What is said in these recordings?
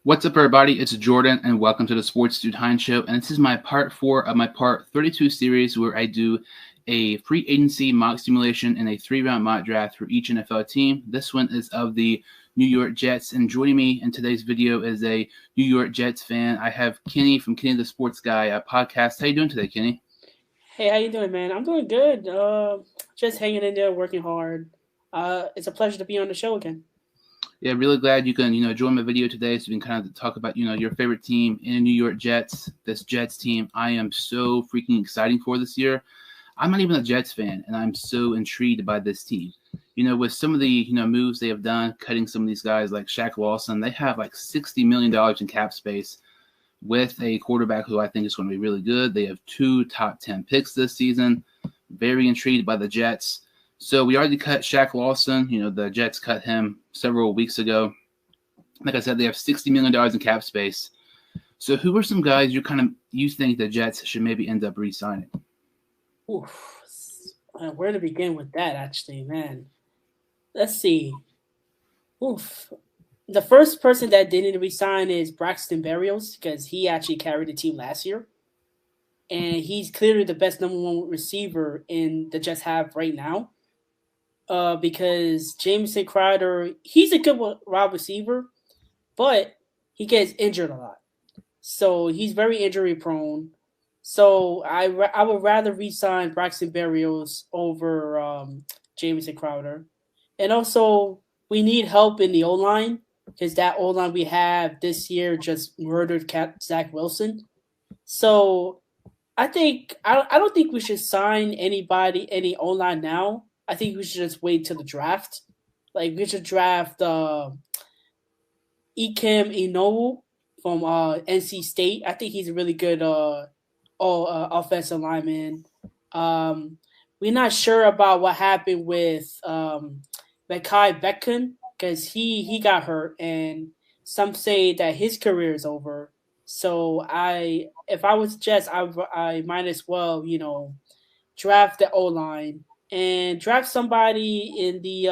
What's up, everybody? It's Jordan, and welcome to the Sports Dude Heinz Show. And this is my part 4 of my part 32 series where I do a free agency mock simulation and a 3-round mock draft for each NFL team. This one is of the New York Jets. And joining me in today's video is a New York Jets fan. I have Kenny from Kenny the Sports Guy podcast. How you doing today, Kenny? Hey, how you doing, man? I'm doing good. Just hanging in there, working hard. It's a pleasure to be on the show again. Yeah, really glad you can, join my video today so we can kind of talk about, your favorite team in the New York Jets, this Jets team. I am so freaking excited for this year. I'm not even a Jets fan, and I'm so intrigued by this team. With some of the, moves they have done, cutting some of these guys like Shaq Lawson, they have like $60 million in cap space with a quarterback who I think is going to be really good. They have 2 top 10 picks this season. Very intrigued by the Jets. So we already cut Shaq Lawson. The Jets cut him several weeks ago. Like I said, they have $60 million in cap space. So who are some guys you think the Jets should maybe end up re-signing? Oof. Where to begin with that, actually, man? Let's see. Oof. The first person that didn't resign is Braxton Berrios because he actually carried the team last year. And he's clearly the best number 1 receiver in the Jets have right now. Because Jamison Crowder, he's a good wide receiver, but he gets injured a lot. So he's very injury prone. So I would rather re-sign Braxton Berrios over Jamison Crowder. And also, we need help in the O-line because that O-line we have this year just murdered Zach Wilson. So I don't think we should sign any O-line now. I think we should just wait till the draft. Like we should draft Ikem Inoue from NC State. I think he's a really good offensive lineman. We're not sure about what happened with Mekhi Becton because he got hurt, and some say that his career is over. So if I was Jets, I might as well draft the O-line and draft somebody in the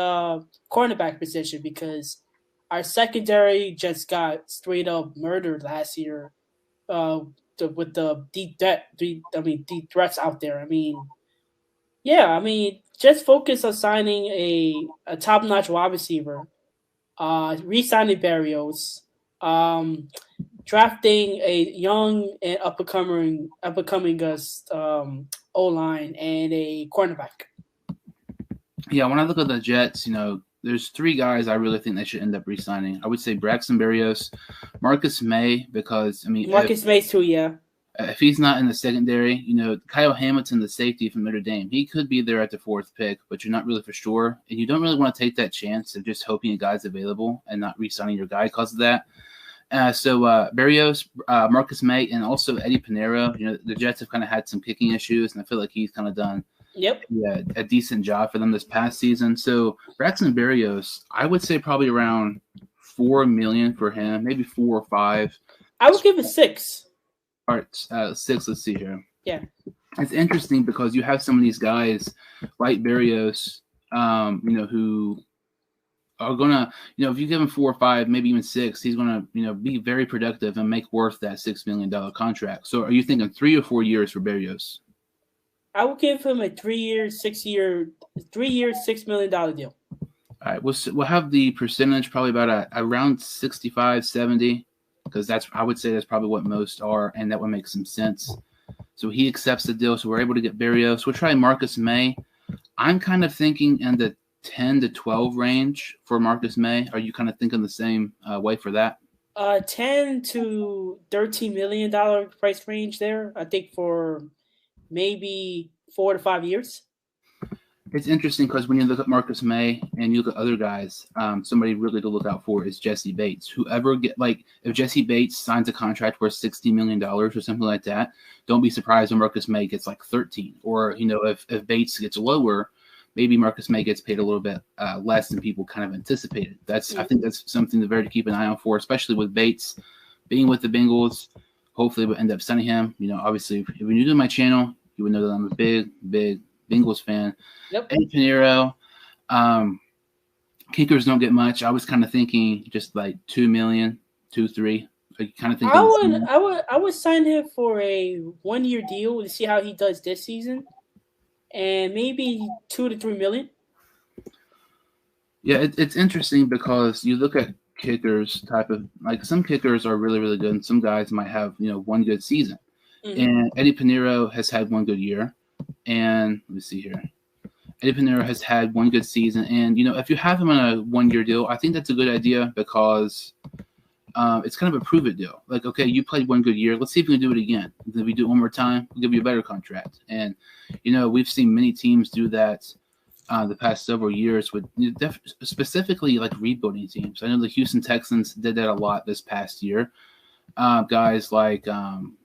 cornerback position because our secondary just got straight up murdered last year with the deep threats out there. Just focus on signing a top-notch wide receiver, re-signing Berrios, drafting a young and up-and-coming O-line and a cornerback. Yeah, when I look at the Jets, there's 3 guys I really think they should end up re-signing. I would say Braxton Berrios, Marcus May, because Marcus May too, yeah. If he's not in the secondary, Kyle Hamilton, the safety from Notre Dame, he could be there at the 4th pick, but you're not really for sure, and you don't really want to take that chance of just hoping a guy's available and not re-signing your guy because of that. So Berrios, Marcus May, and also Eddie Pinheiro. The Jets have kind of had some kicking issues, and I feel like he's kind of done a decent job for them this past season. So Braxton Berrios, I would say probably around $4 million for him, maybe 4 or 5. I would give it 6. All right, 6. Let's see here. Yeah, it's interesting because you have some of these guys like Berrios, who are gonna, if you give him 4 or 5, maybe even 6, he's gonna, be very productive and make worth that $6 million contract. So, are you thinking 3 or 4 years for Berrios? I would give him a 3-year, $6 million deal. All right, we'll have the percentage probably about around 65, 70, because I would say that's probably what most are, and that would make some sense. So he accepts the deal, so we're able to get Berrios. We'll try Marcus May. I'm kind of thinking in the 10 to 12 range for Marcus May. Are you kind of thinking the same way for that? 10 to $13 million price range there. I think for maybe 4 to 5 years. It's interesting because when you look at Marcus May and you look at other guys, somebody really to look out for is Jesse Bates. If Jesse Bates signs a contract worth $60 million or something like that, don't be surprised when Marcus May gets like 13. Or, if Bates gets lower, maybe Marcus May gets paid a little bit less than people kind of anticipated. I think that's something to keep an eye on for, especially with Bates being with the Bengals. Hopefully we'll end up signing him. Obviously, if you're new to my channel, you would know that I'm a big Bengals fan. Yep. Eddie Pinheiro, kickers don't get much. I was kind of thinking just like $2 million 2, 3? Are you kind of thinking? I would sign him for a 1-year deal to see how he does this season, and maybe 2 to 3 million. Yeah, it's interesting because you look at kickers type of like some kickers are really really good, and some guys might have one good season. Mm-hmm. And Eddie Pinheiro has had one good year, and let me see here. Eddie Pinheiro has had one good season, and if you have him on a 1-year deal, I think that's a good idea because it's kind of a prove it deal. Like, okay, you played one good year, let's see if we can do it again. If we do it one more time, we'll give you a better contract. And we've seen many teams do that the past several years with specifically like rebuilding teams. I know the Houston Texans did that a lot this past year. Guys like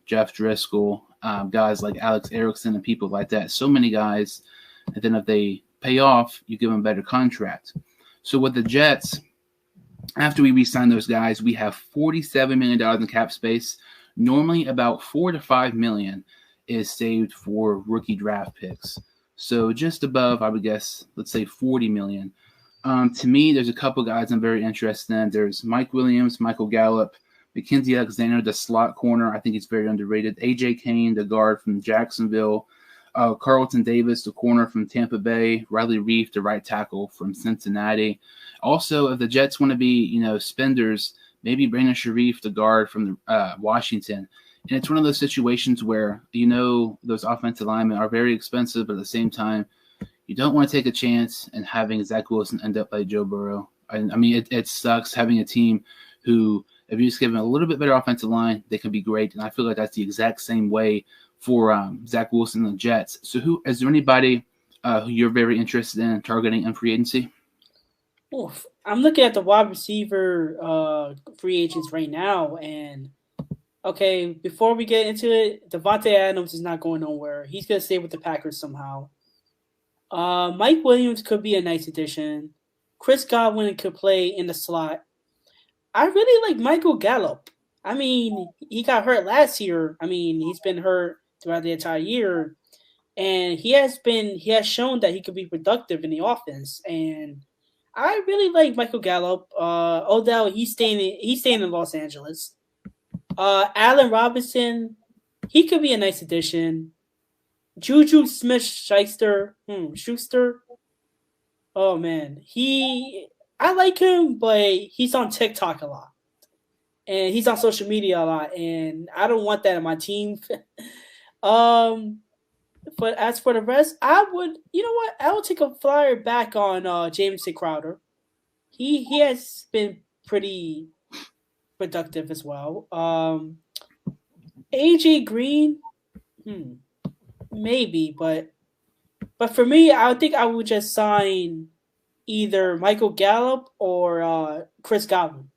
Jeff Driscoll, guys like Alex Erickson, and people like that. So many guys, and then if they pay off, you give them a better contract. So with the Jets, after we re-sign those guys, we have $47 million in cap space. Normally, about $4 to $5 million is saved for rookie draft picks. So just above, I would guess, let's say $40 million. To me, there's a couple guys I'm very interested in. There's Mike Williams, Michael Gallup, Mackenzie Alexander, the slot corner. I think he's very underrated. A.J. Kane, the guard from Jacksonville. Carlton Davis, the corner from Tampa Bay. Riley Reif, the right tackle from Cincinnati. Also, if the Jets want to be, spenders, maybe Brandon Sharif, the guard from Washington. And it's one of those situations where, those offensive linemen are very expensive, but at the same time, you don't want to take a chance and having Zach Wilson end up like Joe Burrow. I mean, it sucks having a team who, if you just give them a little bit better offensive line, they can be great. And I feel like that's the exact same way for Zach Wilson and the Jets. So is there anybody who you're very interested in targeting in free agency? Oof. I'm looking at the wide receiver free agents right now, and okay, before we get into it, Devontae Adams is not going nowhere. He's going to stay with the Packers somehow. Mike Williams could be a nice addition. Chris Godwin could play in the slot. I really like Michael Gallup. I mean, he got hurt last year. I mean, he's been hurt throughout the entire year, and he has shown that he could be productive in the offense. And I really like Michael Gallup. Odell, he's staying in Los Angeles. Allen Robinson, he could be a nice addition. Juju Smith-Schuster. Oh man, I like him, but he's on TikTok a lot, and he's on social media a lot, and I don't want that in my team. But as for the rest, I would take a flyer back on Jameson Crowder. He has been pretty productive as well. AJ Green, maybe, but for me, I think I would just sign either Michael Gallup or Chris Godwin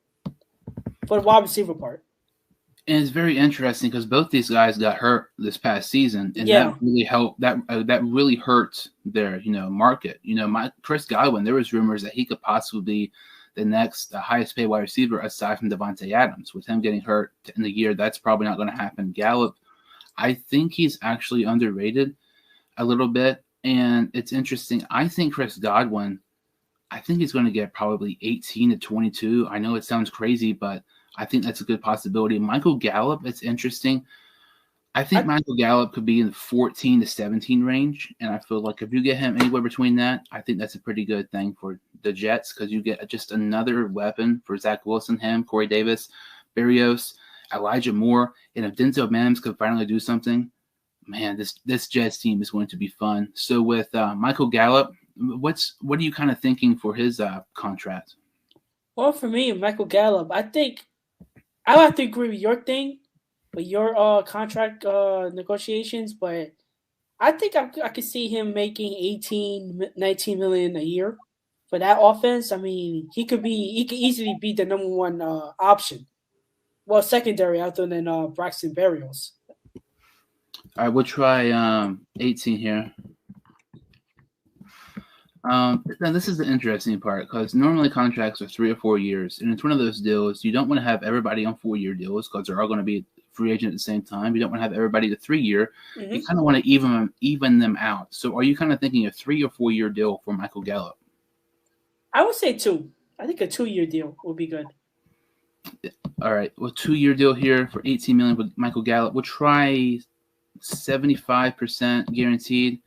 for the wide receiver part. And it's very interesting because both these guys got hurt this past season, and that really helped. That really hurt their market. Chris Godwin. There was rumors that he could possibly be the next highest paid wide receiver aside from Devontae Adams. With him getting hurt in the year, that's probably not going to happen. Gallup, I think he's actually underrated a little bit, and it's interesting. I think Chris Godwin, I think he's going to get probably 18 to 22. I know it sounds crazy, but I think that's a good possibility. Michael Gallup, it's interesting. I think Michael Gallup could be in the 14 to 17 range, and I feel like if you get him anywhere between that, I think that's a pretty good thing for the Jets because you get just another weapon for Zach Wilson, him, Corey Davis, Berrios, Elijah Moore, and if Denzel Mims could finally do something, man, this Jets team is going to be fun. So with Michael Gallup, what are you kind of thinking for his contract? Well, for me, Michael Gallup, I think I'll have to agree with your thing, with your contract negotiations, but I think I could see him making 18, 19 million a year for that offense. I mean, he could easily be the number one option. Well, secondary other than Braxton Berrios. All right, we'll try 18 here. Now this is the interesting part because normally contracts are 3 or 4 years, and it's one of those deals you don't want to have everybody on 4-year deals because they're all going to be free agent at the same time. You don't want to have everybody to 3-year. Mm-hmm. You kind of want to even them out. So, are you kind of thinking a 3 or 4 year deal for Michael Gallup? I would say 2. I think a 2-year deal would be good. All right, well, 2-year deal here for $18 million with Michael Gallup. We'll try 75% guaranteed.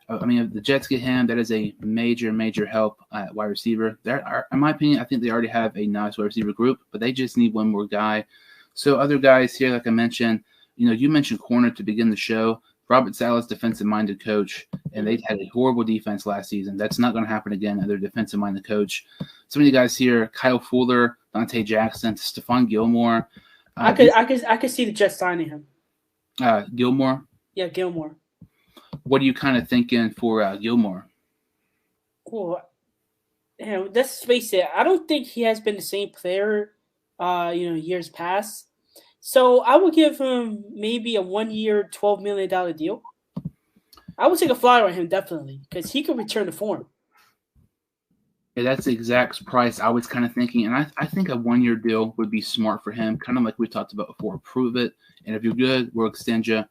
I mean, if the Jets get him, that is a major, major help at wide receiver. In my opinion, I think they already have a nice wide receiver group, but they just need one more guy. So other guys here, like I mentioned, you mentioned corner to begin the show. Robert Saleh's defensive-minded coach, and they had a horrible defense last season. That's not going to happen again. Another defensive-minded coach. Some of you guys here: Kyle Fuller, Dante Jackson, Stephon Gilmore. I could see the Jets signing him. Gilmore. Yeah, Gilmore. What are you kind of thinking for Gilmore? Well, let's face it. I don't think he has been the same player, years past. So I would give him maybe a 1-year, $12 million deal. I would take a flyer on him definitely because he could return to form. Yeah, that's the exact price I was kind of thinking, and I think a 1-year deal would be smart for him. Kind of like we talked about before. Prove it, and if you're good, we'll extend you.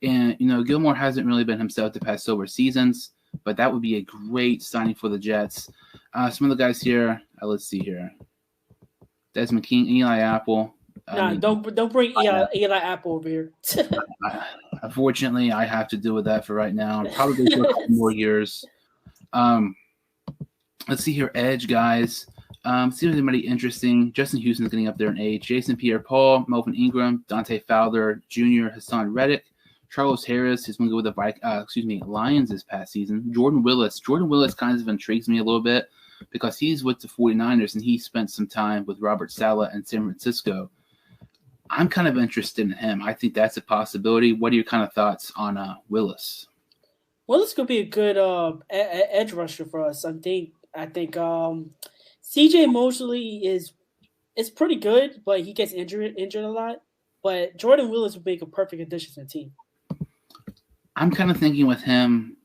And Gilmore hasn't really been himself the past several seasons, but that would be a great signing for the Jets. Some of the guys here, let's see here: Desmond King, Eli Apple. Don't bring Eli Apple over here. Unfortunately, I have to deal with that for right now. Probably for a couple more years. Let's see here, edge guys. See if anybody interesting. Justin Houston's getting up there in age. Jason Pierre-Paul, Melvin Ingram, Dante Fowler Jr., Hassan Reddick, Charles Harris, who's going to go with the Lions this past season. Jordan Willis. Jordan Willis kind of intrigues me a little bit because he's with the 49ers and he spent some time with Robert Saleh in San Francisco. I'm kind of interested in him. I think that's a possibility. What are your kind of thoughts on Willis? Willis could be a good edge rusher for us. I think C.J. Mosley is pretty good, but he gets injured a lot. But Jordan Willis would make a perfect addition to the team. I'm kind of thinking with him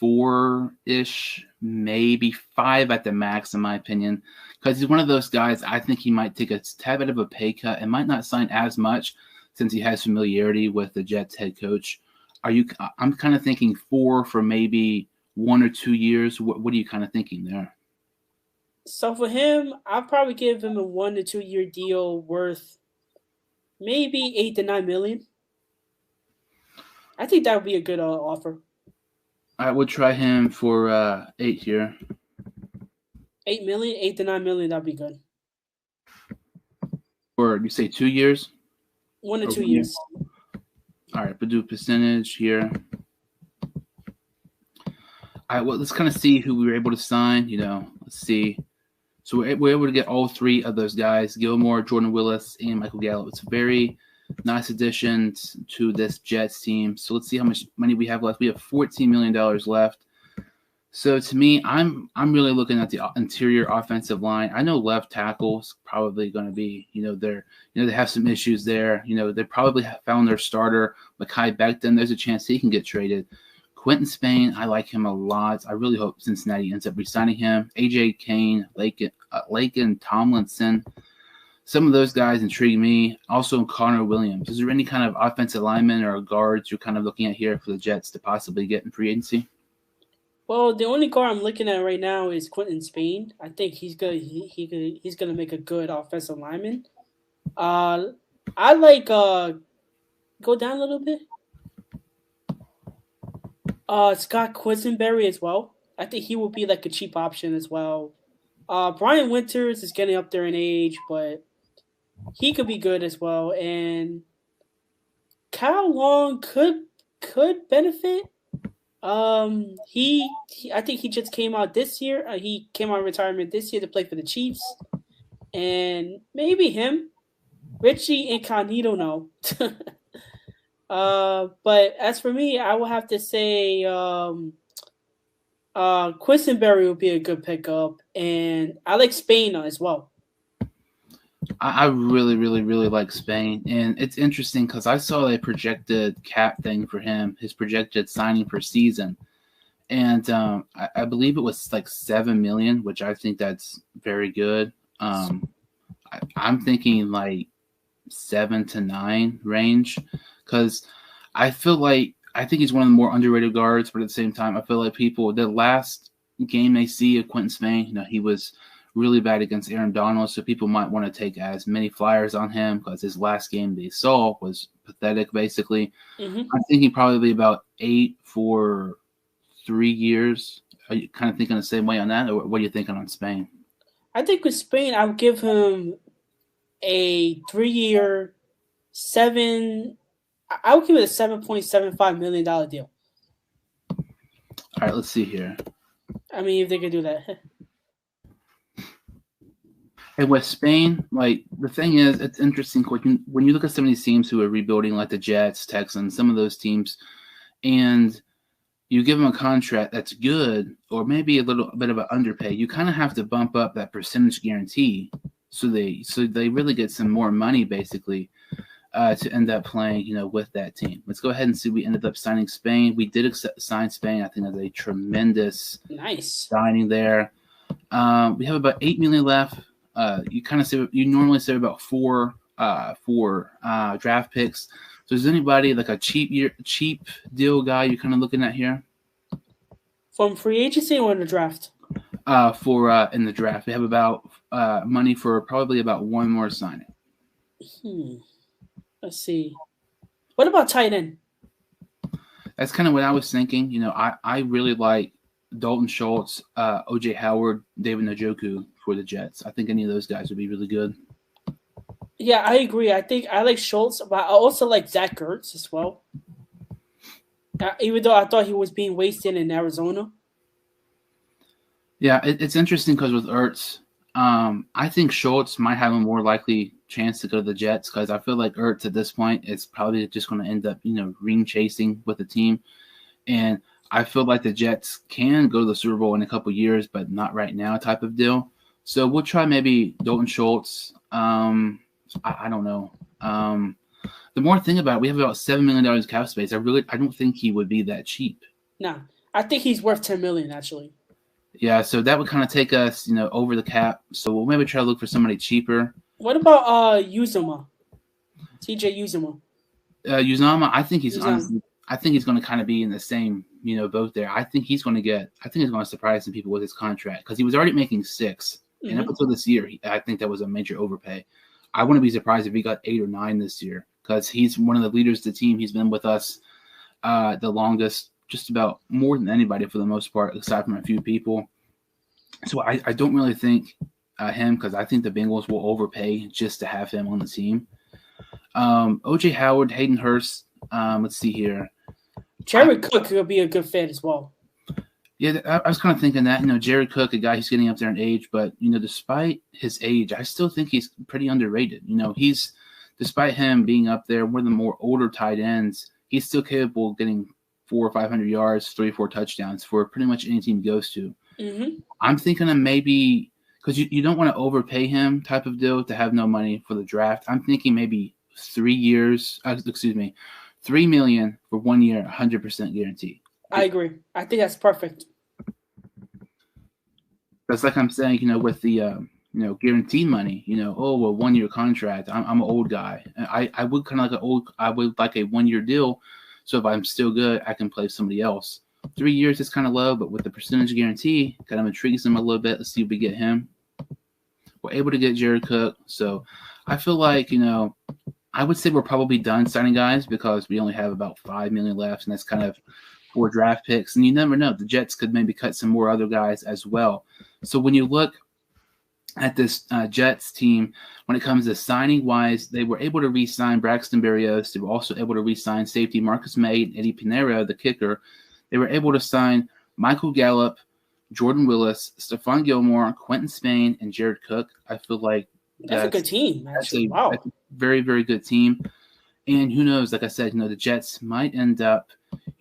4-ish, maybe 5 at the max, in my opinion, because he's one of those guys. I think he might take a tad bit of a pay cut and might not sign as much since he has familiarity with the Jets head coach. I'm kind of thinking 4 for maybe 1 or 2 years. What are you kind of thinking there? So for him, I'll probably give him a 1 to 2 year deal worth maybe $8 to $9 million. I think that would be a good offer. I would try him for 8 here. $8 million, $8 to $9 million. That'd be good. Or you say 2 years? 1 to 2 years. All right, but do a percentage here. All right, well, let's kind of see who we were able to sign. Let's see. So we're able to get all 3 of those guys: Gilmore, Jordan Willis, and Michael Gallup. It's a very nice addition to this Jets team. So let's see how much money we have left. We have $14 million left. So to me, I'm really looking at the interior offensive line. I know left tackle's probably going to be, they have some issues there. They probably have found their starter, Mekhi Becton. There's a chance he can get traded. Quentin Spain, I like him a lot. I really hope Cincinnati ends up re-signing him. A.J. Kane, Laken Tomlinson. Some of those guys intrigue me. Also, Connor Williams. Is there any kind of offensive lineman or guards you're kind of looking at here for the Jets to possibly get in free agency? Well, the only guard I'm looking at right now is Quentin Spain. I think he's good. He's gonna make a good offensive lineman. I like go down a little bit. Scott Quisenberry as well. I think he will be like a cheap option as well. Brian Winters is getting up there in age, but he could be good as well. And Kyle Long could benefit. I think he just came out this year. He came out of retirement this year to play for the Chiefs, and maybe him, Richie Incognito. No, but as for me, I will have to say Quisenberry would be a good pickup, and I like Spain as well. I really, really, really like Spain. And it's interesting because I saw a projected cap thing for him, his projected signing per season. And I believe it was like $7 million, which I think that's very good. I'm thinking like 7 to 9 range because I think he's one of the more underrated guards, but at the same time, I feel like the last game they see of Quentin Spain, he was really bad against Aaron Donald, so people might want to take as many flyers on him because his last game they saw was pathetic, basically. Mm-hmm. I'm thinking probably about 8 for 3 years. Are you kind of thinking the same way on that, or what are you thinking on Spain? I think with Spain, I would give him a 3-year, seven. I would give it a $7.75 million deal. All right, let's see here. I mean, if they could do that. And with Spain, like the thing is, it's interesting when you look at some of these teams who are rebuilding, like the Jets, Texans, some of those teams, and you give them a contract that's good, or maybe a little bit of an underpay. You kind of have to bump up that percentage guarantee, so they really get some more money, basically, to end up playing, with that team. Let's go ahead and see. We ended up signing Spain. We did sign Spain. I think that's a tremendous signing there. We have about $8 million left. You normally save about four draft picks. So is anybody like a cheap deal guy you're kind of looking at here? From free agency or in the draft? In the draft, we have about money for probably about one more signing. Let's see. What about tight end? That's kind of what I was thinking. I really like Dalton Schultz, O.J. Howard, David Njoku for the Jets. I think any of those guys would be really good. Yeah, I agree. I think I like Schultz, but I also like Zach Ertz as well. Even though I thought he was being wasted in Arizona. Yeah, it's interesting because with Ertz, I think Schultz might have a more likely chance to go to the Jets because I feel like Ertz at this point is probably just going to end up, ring chasing with the team. And I feel like the Jets can go to the Super Bowl in a couple years, but not right now type of deal. So we'll try maybe Dalton Schultz. I don't know. The more thing about it, we have about $7 million cap space. I don't think he would be that cheap. No, I think he's worth $10 million actually. Yeah, so that would kind of take us, over the cap. So we'll maybe try to look for somebody cheaper. What about Uzomah? TJ Uzomah. Uzomah, I think he's honestly, I think he's going to kind of be in the same, boat there. I think he's going to surprise some people with his contract because he was already making $6 million. And up until this year, I think that was a major overpay. I wouldn't be surprised if he got 8 or 9 this year because he's one of the leaders of the team. He's been with us the longest, just about more than anybody for the most part, aside from a few people. So I don't really think him because I think the Bengals will overpay just to have him on the team. O.J. Howard, Hayden Hurst. Let's see here. Jared Cook could be a good fit as well. Yeah, I was kind of thinking that, Jared Cook, a guy who's getting up there in age, but, despite his age, I still think he's pretty underrated. He's, despite him being up there, one of the more older tight ends, he's still capable of getting 400 or 500 yards, 3 or 4 touchdowns for pretty much any team he goes to. Mm-hmm. I'm thinking of maybe, because you don't want to overpay him type of deal to have no money for the draft. I'm thinking maybe 3 years, $3 million for 1 year, 100% guarantee. I agree. I think that's perfect. That's like I'm saying, with the, guaranteed money, 1 year contract. I'm an old guy. I would kind of I would like a 1 year deal. So if I'm still good, I can play somebody else. 3 years is kind of low, but with the percentage guarantee, kind of intrigues him a little bit. Let's see if we get him. We're able to get Jared Cook. So I feel like, I would say we're probably done signing guys because we only have about $5 million left, and that's kind of 4 draft picks. And you never know. The Jets could maybe cut some more other guys as well. So when you look at this Jets team, when it comes to signing-wise, they were able to re-sign Braxton Berrios. They were also able to re-sign safety Marcus May and Eddie Pinheiro, the kicker. They were able to sign Michael Gallup, Jordan Willis, Stephon Gilmore, Quentin Spain, and Jared Cook. I feel like that's a good team. Actually. That's a very, very good team. And who knows, like I said, the Jets might end up,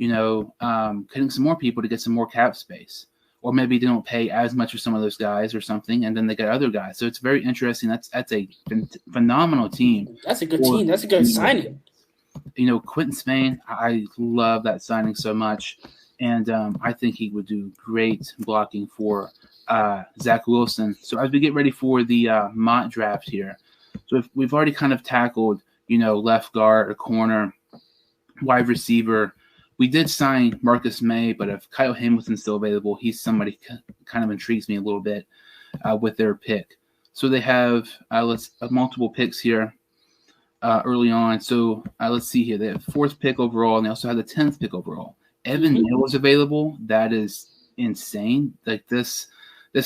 cutting some more people to get some more cap space. Or maybe they don't pay as much for some of those guys or something, and then they got other guys. So it's very interesting. That's a phenomenal team. That's a good team. That's a good signing. Quentin Spain, I love that signing so much. And I think he would do great blocking for Zach Wilson. So as we get ready for the mock draft here, so if we've already kind of tackled, left guard or corner, wide receiver. We did sign Marcus May, but if Kyle Hamilton's still available, he's somebody kind of intrigues me a little bit. with their pick. So they have multiple picks here early on. So let's see here. They have 4th pick overall, and they also have the 10th pick overall. Evan Neal is available. That is insane. Like this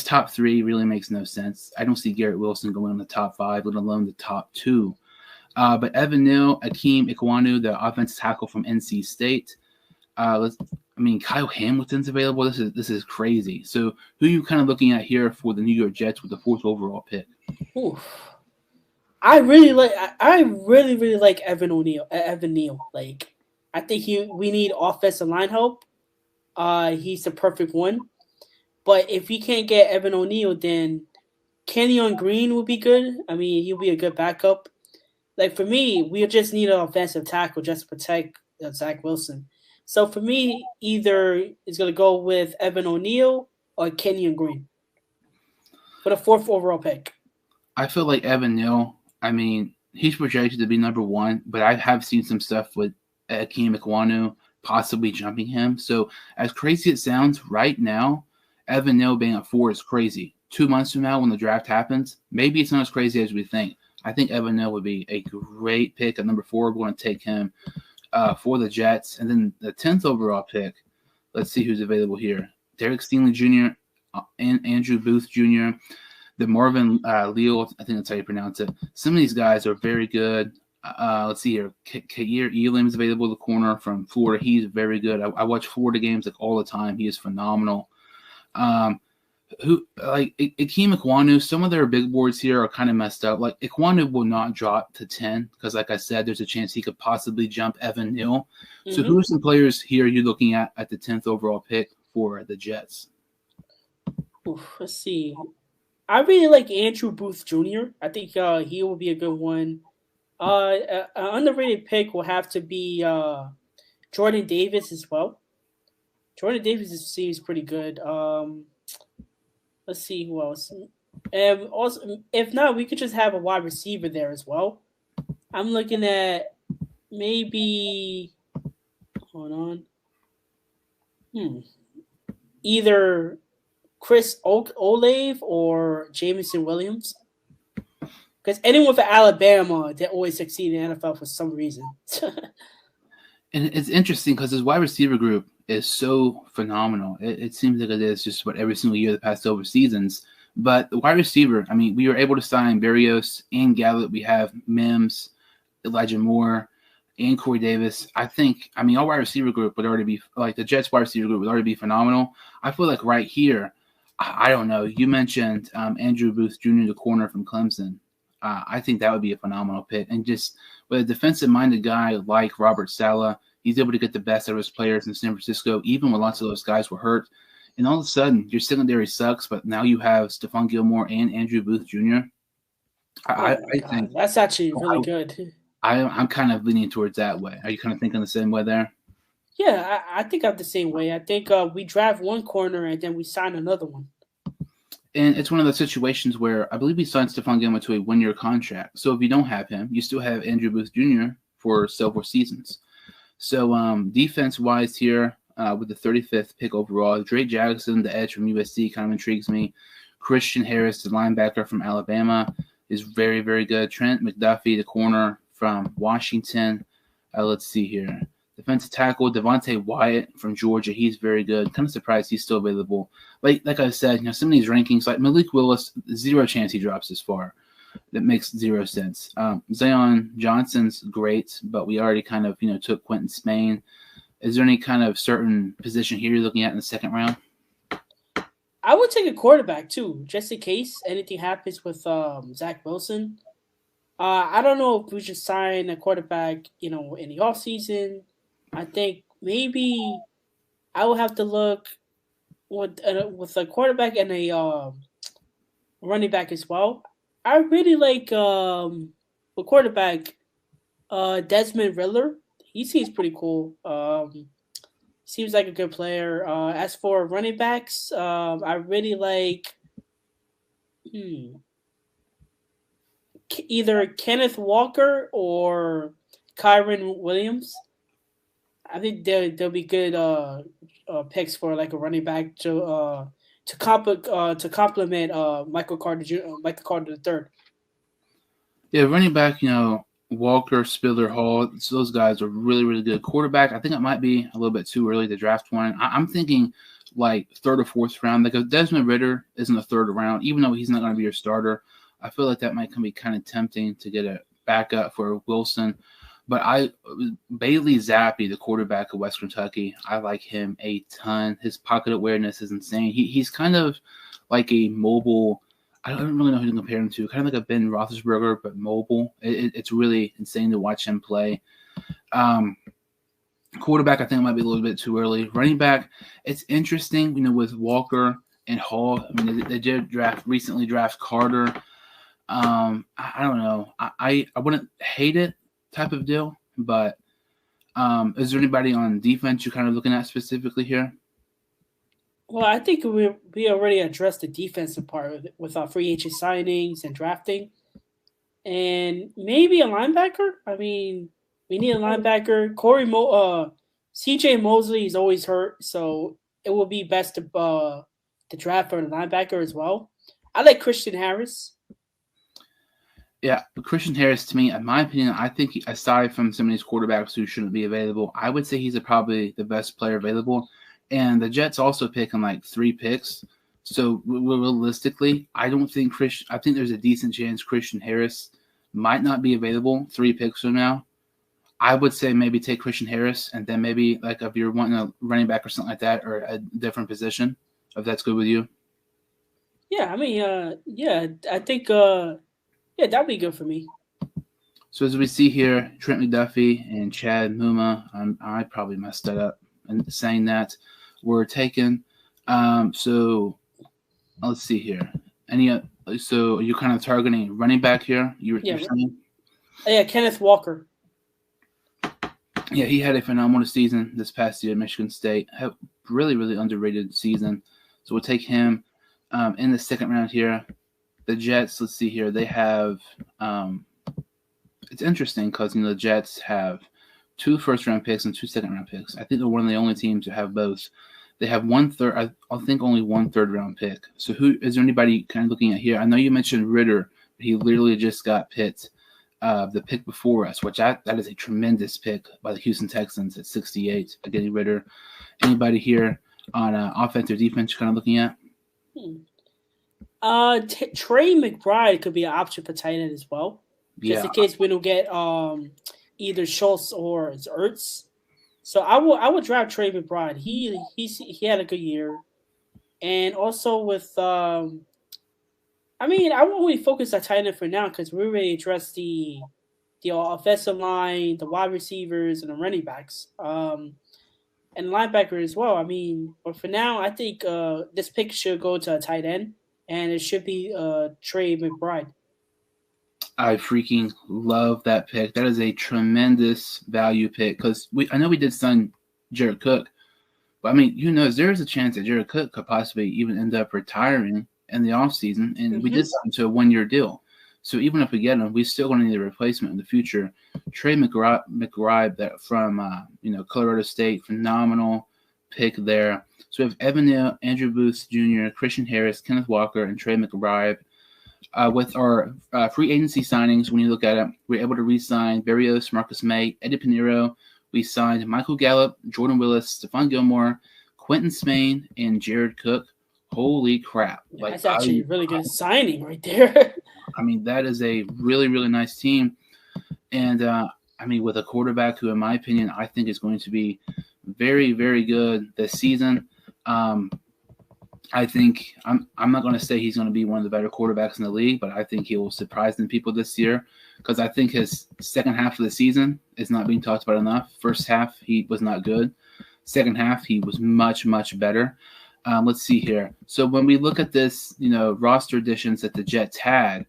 top 3 really makes no sense. I don't see Garrett Wilson going in the top 5, let alone the top 2. But Evan Neal, Akeem Ikwanu, the offensive tackle from NC State. Kyle Hamilton's available. This is crazy. So who are you kind of looking at here for the New York Jets with the 4th overall pick? Oof. I really like Evan Neal. Like, I think we need offensive line help. He's the perfect one. But if we can't get Evan O'Neal, then Kenyon Green would be good. I mean, he'll be a good backup. Like, for me, we just need an offensive tackle just to protect Zach Wilson. So for me, either it's going to go with Evan O'Neal or Kenyon Green for the 4th overall pick. I feel like Evan Neal, I mean, he's projected to be number 1, but I have seen some stuff with Akeem Ikwanu possibly jumping him. So as crazy as it sounds right now, Evan Neal being at 4 is crazy. 2 months from now when the draft happens, maybe it's not as crazy as we think. I think Evan Neal would be a great pick at number 4. We're going to take him for the Jets. And then the 10th overall pick, let's see who's available here. Derek Stingley Jr. And Andrew Booth Jr., the Marvin Leal, I think that's how you pronounce it. Some of these guys are very good. Let's see here. Kair Elam is available in the corner from Florida. He's very good. I watch Florida games like all the time. He is phenomenal. Akeem Ikwanu, some of their big boards here are kind of messed up. Like, Ikwanu will not drop to 10 because, like I said, there's a chance he could possibly jump Evan Neal. Mm-hmm. So who are some players here you're looking at the 10th overall pick for the Jets? Let's see. I really like Andrew Booth Jr. I think he will be a good one. An underrated pick will have to be Jordan Davis as well. Jordan Davis seems pretty good. Let's see who else. And also, if not, we could just have a wide receiver there as well. I'm looking at maybe. Hold on. Either Chris Olave or Jameson Williams. Because anyone for Alabama, they always succeed in the NFL for some reason. And it's interesting because his wide receiver group is so phenomenal. It seems like it is just about every single year the past over seasons. But the wide receiver, I mean, we were able to sign Berrios and Gallup. We have Mims, Elijah Moore, and Corey Davis. I mean, our wide receiver group would already be, like the Jets wide receiver group would already be phenomenal. I feel like right here, I don't know. You mentioned Andrew Booth Jr., the corner from Clemson. I think that would be a phenomenal pick. And just with a defensive-minded guy like Robert Saleh, he's able to get the best out of his players in San Francisco, even when lots of those guys were hurt. And all of a sudden, your secondary sucks, but now you have Stephon Gilmore and Andrew Booth Jr. I think that's actually really good. I'm kind of leaning towards that way. Are you kind of thinking the same way there? Yeah, I think I'm the same way. I think we draft one corner and then we sign another one. And it's one of those situations where I believe we signed Stephon Gilmore to a 1-year contract. So if you don't have him, you still have Andrew Booth Jr. for several seasons. So defense-wise here, with the 35th pick overall, Drake Jackson, the edge from USC, kind of intrigues me. Christian Harris, the linebacker from Alabama, is very, very good. Trent McDuffie, the corner from Washington. Let's see here. Defensive tackle, Devontae Wyatt from Georgia. He's very good. Kind of surprised he's still available. Like I said, some of these rankings, like Malik Willis, zero chance he drops this far. That makes zero sense. Zion Johnson's great, but we already kind of, took Quentin Spain. Is there any kind of certain position here you're looking at in the second round? I would take a quarterback too, just in case anything happens with Zach Wilson. I don't know if we should sign a quarterback, in the offseason. I think maybe I will have to look with a quarterback and a running back as well. I really like a quarterback, Desmond Riddler. He seems pretty cool. Seems like a good player. As for running backs, I really like either Kenneth Walker or Kyron Williams. I think they'll be good picks for like a running back to to complement Michael Carter III. Yeah, running back, Walker, Spiller, Hall, so those guys are really, really good. Quarterback, I think it might be a little bit too early to draft one. I'm thinking like third or fourth round, because Desmond Ridder is in the third round, even though he's not going to be your starter. I feel like that might be kind of tempting to get a backup for Wilson. But Bailey Zappi, the quarterback of West Kentucky, I like him a ton. His pocket awareness is insane. He's kind of like a mobile. I don't really know who to compare him to. Kind of like a Ben Roethlisberger, but mobile. It's really insane to watch him play. Quarterback, I think it might be a little bit too early. Running back, it's interesting, with Walker and Hall. I mean, they did recently draft Carter. I don't know. I wouldn't hate it type of deal, but is there anybody on defense you're kind of looking at specifically here? Well, I think we already addressed the defensive part with our free agent signings and drafting, and maybe a linebacker. I mean, we need a linebacker. C.J. Mosley is always hurt, so it would be best to draft for a linebacker as well. I like Christian Harris. Yeah, but Christian Harris, to me, in my opinion, I think aside from some of these quarterbacks who shouldn't be available, I would say he's probably the best player available. And the Jets also pick him like 3 picks. So realistically, I think there's a decent chance Christian Harris might not be available 3 picks from now. I would say maybe take Christian Harris, and then maybe like if you're wanting a running back or something like that, or a different position, if that's good with you. Yeah, I mean, I think, that'd be good for me. So as we see here, Trent McDuffie and Chad Muma, I probably messed that up in saying that, were taken. So let's see here. So you're kind of targeting running back here? You're saying? Yeah, Kenneth Walker. Yeah, he had a phenomenal season this past year at Michigan State. Have really, really underrated season. So we'll take him in the second round here. The Jets, let's see here. They have it's interesting because the Jets have 2 first-round picks and 2 second-round picks. I think they're one of the only teams to have both. They have I think only 1 third-round pick. So who is there anybody kind of looking at here? I know you mentioned Ridder, but he literally just got picked. The pick before us, which that is a tremendous pick by the Houston Texans at 68, getting Ridder. Anybody here on offense or defense you're kind of looking at? Trey McBride could be an option for tight end as well. Just in case we don't get either Schultz or Ertz. So I would draft Trey McBride. He had a good year. And also with I won't really focus on tight end for now because we already addressed the offensive line, the wide receivers, and the running backs, and linebacker as well. But for now, I think this pick should go to a tight end, and it should be Trey McBride. I freaking love that pick. That is a tremendous value pick because I know we did sign Jared Cook, but there's a chance that Jared Cook could possibly even end up retiring in the offseason, and we did sign to a 1-year deal. So even if we get him, we still going to need a replacement in the future. Trey McBride that from Colorado State, phenomenal pick there. So we have Evan Neal, Andrew Booth Jr., Christian Harris, Kenneth Walker, and Trey McBride. With our free agency signings, when you look at it, we're able to re-sign Berrios, Marcus May, Eddie Pinheiro. We signed Michael Gallup, Jordan Willis, Stephon Gilmore, Quentin Spain, and Jared Cook. Holy crap. That's actually a really good signing right there. That is a really, really nice team. And, with a quarterback who, in my opinion, I think is going to be very, very good this season. I think I'm not going to say he's going to be one of the better quarterbacks in the league, but I think he will surprise some people this year because I think his second half of the season is not being talked about enough. First half, he was not good. Second half, he was much, much better. Let's see here. So when we look at this, roster additions that the Jets had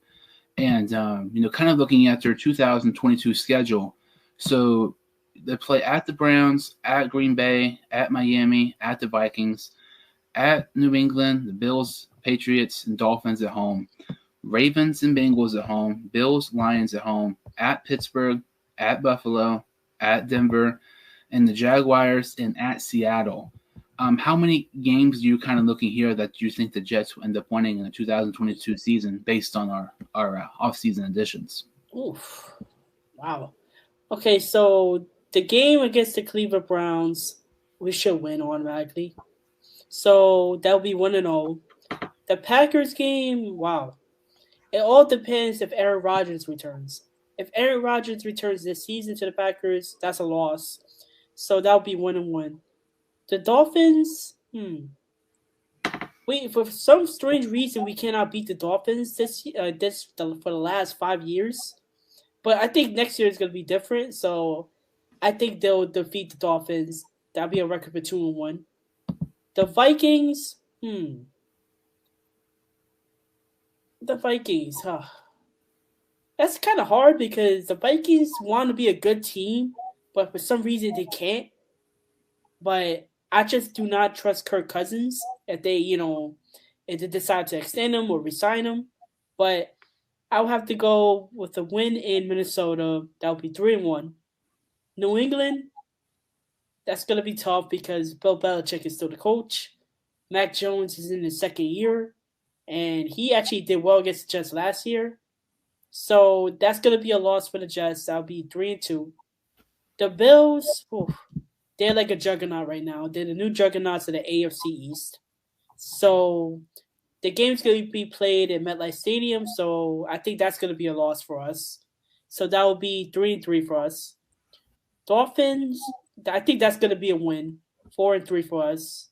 and, kind of looking at their 2022 schedule. So they play at the Browns, at Green Bay, at Miami, at the Vikings, at New England, the Bills, Patriots, and Dolphins at home, Ravens and Bengals at home, Bills, Lions at home, at Pittsburgh, at Buffalo, at Denver, and the Jaguars and at Seattle. How many games do you kind of looking here that you think the Jets will end up winning in the 2022 season based on our offseason additions? Oof. Wow. Okay, so the game against the Cleveland Browns, we should win automatically. So that'll be 1-0. The Packers game, wow. It all depends if Aaron Rodgers returns. If Aaron Rodgers returns this season to the Packers, that's a loss. So that'll be 1-1. The Dolphins, for some strange reason we cannot beat the Dolphins for the last 5 years. But I think next year is going to be different. So I think they'll defeat the Dolphins. That'll be a record for 2-1. The Vikings, The Vikings, that's kind of hard because the Vikings want to be a good team, but for some reason they can't. But I just do not trust Kirk Cousins if they decide to extend him or resign him. But I'll have to go with a win in Minnesota. That'll be 3-1. New England, that's going to be tough because Bill Belichick is still the coach. Mac Jones is in his second year, and he actually did well against the Jets last year. So that's going to be a loss for the Jets. That'll be 3-2. The Bills, they're like a juggernaut right now. They're the new juggernauts of the AFC East. So the game's going to be played at MetLife Stadium, so I think that's going to be a loss for us. So that will be 3-3 for us. Dolphins, I think that's going to be a win. 4-3 for us.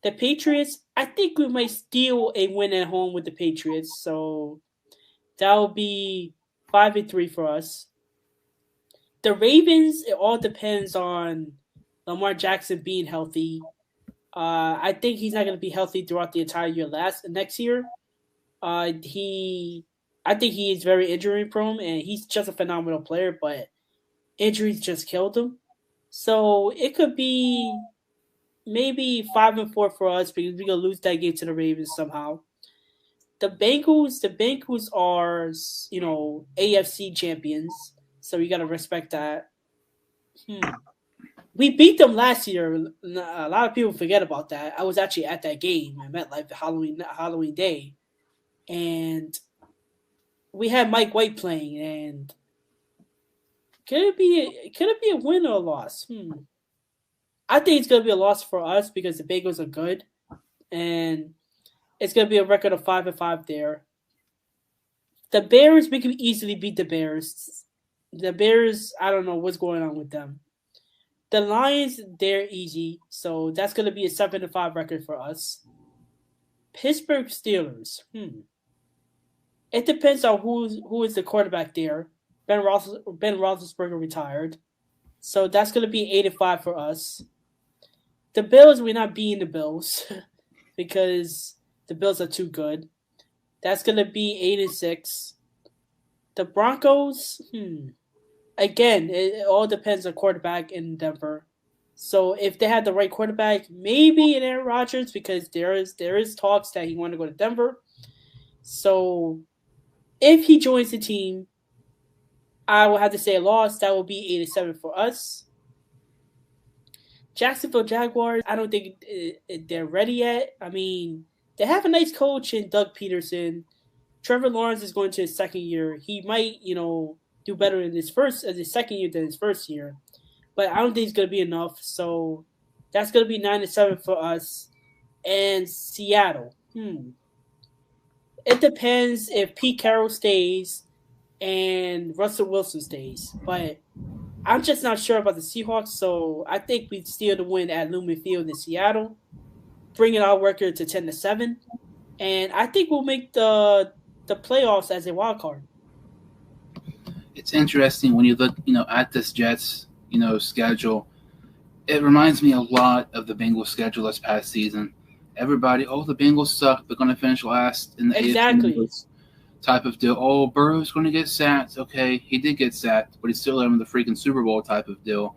The Patriots, I think we might steal a win at home with the Patriots, so that will be 5-3 for us. The Ravens, it all depends on Lamar Jackson being healthy. I think he's not going to be healthy throughout the entire year next year. I think he is very injury prone, and he's just a phenomenal player, but injuries just killed him. So it could be maybe 5-4 for us because we're going to lose that game to the Ravens somehow. The Bengals are, AFC champions, so you got to respect that. We beat them last year. A lot of people forget about that. I was actually at that game. I met like Halloween Day, and we had Mike White playing. And could it be a win or a loss? I think it's gonna be a loss for us because the Bengals are good, and it's gonna be a record of 5-5 there. The Bears, we can easily beat the Bears. The Bears, I don't know what's going on with them. The Lions, they're easy, so that's going to be a 7-5 record for us. Pittsburgh Steelers, It depends on who is the quarterback there. Ben Roethlisberger retired, so that's going to be 8-5 for us. The Bills, we're not beating the Bills because the Bills are too good. That's going to be 8-6. The Broncos, Again, it all depends on quarterback in Denver. So if they had the right quarterback, maybe an Aaron Rodgers, because there is talks that he wanted to go to Denver. So if he joins the team, I will have to say a loss. That will be 8-7 for us. Jacksonville Jaguars, I don't think they're ready yet. I mean, they have a nice coach in Doug Peterson. Trevor Lawrence is going to his second year. He might, do better in his second year than his first year. But I don't think it's going to be enough. So that's going to be 9-7 for us. And Seattle. It depends if Pete Carroll stays and Russell Wilson stays. But I'm just not sure about the Seahawks. So I think we steal the win at Lumen Field in Seattle, bringing our record to 10-7. And I think we'll make the playoffs as a wild card. It's interesting when you look, at this Jets, schedule. It reminds me a lot of the Bengals schedule this past season. Everybody, the Bengals suck. They're going to finish last in the AFC type of deal. Oh, Burrow's going to get sacked. Okay, he did get sacked, but he's still in the freaking Super Bowl type of deal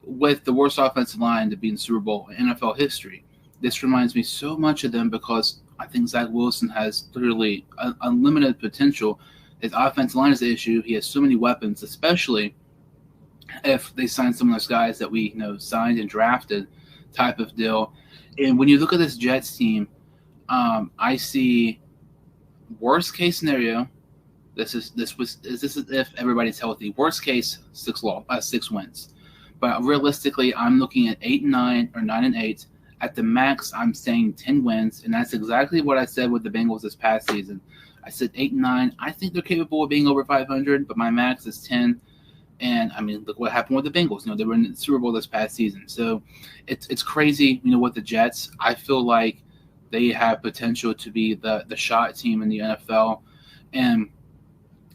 with the worst offensive line to be in Super Bowl in NFL history. This reminds me so much of them because I think Zach Wilson has literally unlimited potential. His offensive line is the issue. He has so many weapons, especially if they sign some of those guys that we signed and drafted type of deal. And when you look at this Jets team, I see worst case scenario. This is if everybody's healthy. Worst case, 6 wins. But realistically, I'm looking at 8-9 or 9-8. At the max, I'm saying 10 wins, and that's exactly what I said with the Bengals this past season. I said 8-9. I think they're capable of being over 500, but my max is 10. And I mean, look what happened with the Bengals. They were in the Super Bowl this past season, so it's crazy. With the Jets, I feel like they have potential to be the shot team in the NFL, and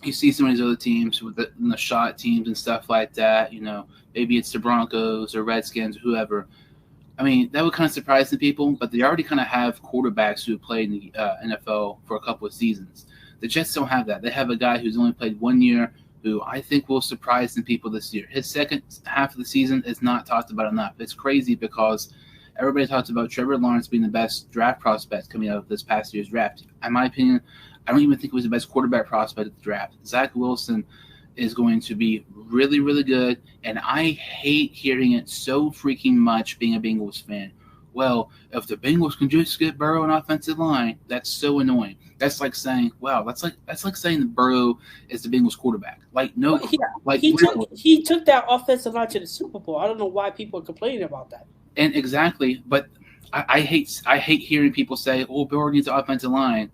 you see some of these other teams with the shot teams and stuff like that. Maybe it's the Broncos or Redskins or whoever. I mean, that would kind of surprise some people, but they already kind of have quarterbacks who have played in the NFL for a couple of seasons. The Jets don't have that. They have a guy who's only played 1 year who I think will surprise some people this year. His second half of the season is not talked about enough. It's crazy because everybody talks about Trevor Lawrence being the best draft prospect coming out of this past year's draft. In my opinion, I don't even think he was the best quarterback prospect at the draft. Zach Wilson is going to be really, really good, and I hate hearing it so freaking much being a Bengals fan. Well, if the Bengals can just get Burrow an offensive line, that's so annoying. That's like saying, wow, that's like saying that Burrow is the Bengals quarterback. No, he took that offensive line to the Super Bowl. I don't know why people are complaining about that. And exactly, but I hate hearing people say, "Oh, Burrow needs an offensive line."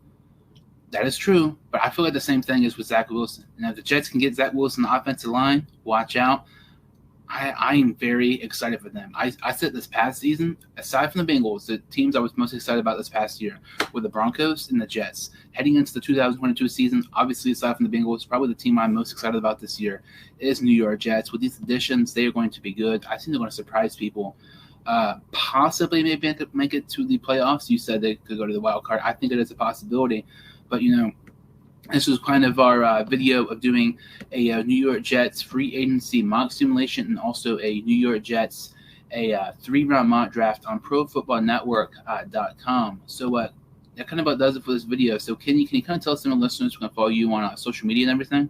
That is true, but I feel like the same thing is with Zach Wilson. And if the Jets can get Zach Wilson the offensive line, watch out. I am very excited for them. I said this past season, aside from the Bengals, the teams I was most excited about this past year were the Broncos and the Jets. Heading into the 2022 season, obviously aside from the Bengals, probably the team I'm most excited about this year is New York Jets. With these additions, they are going to be good. I think they're going to surprise people. Possibly maybe make it to the playoffs. You said they could go to the wild card. I think it is a possibility. But, this was kind of our video of doing a New York Jets free agency mock simulation and also a New York Jets 3-round mock draft on ProFootballNetwork.com. So that kind of about does it for this video. So can you kind of tell some of the listeners who can follow you on social media and everything?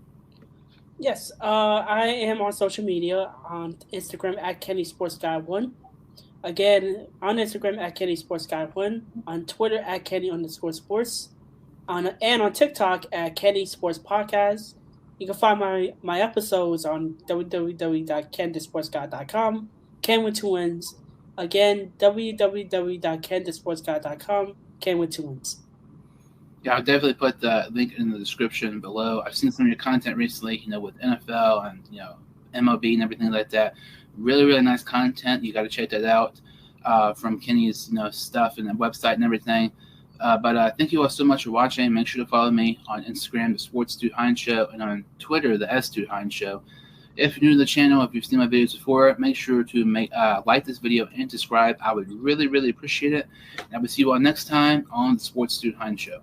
Yes, I am on social media on Instagram at KennySportsGuy1. Again, on Instagram at KennySportsGuy1. On Twitter at Kenny_sports. And on TikTok at Kenny Sports Podcast. You can find my episodes on www.kenthesportsguy.com. Ken with 2 N's. Again, www.kenthesportsguy.com. Ken with 2 N's. Yeah, I'll definitely put the link in the description below. I've seen some of your content recently, with NFL and MLB and everything like that. Really, really nice content. You got to check that out from Kenny's stuff and the website and everything. But thank you all so much for watching. Make sure to follow me on Instagram, the Sports Dude Heinz Show, and on Twitter, the S Dude Heinz Show. If you're new to the channel, if you've seen my videos before, make sure to like this video and subscribe. I would really, really appreciate it. And I will see you all next time on the Sports Dude Heinz Show.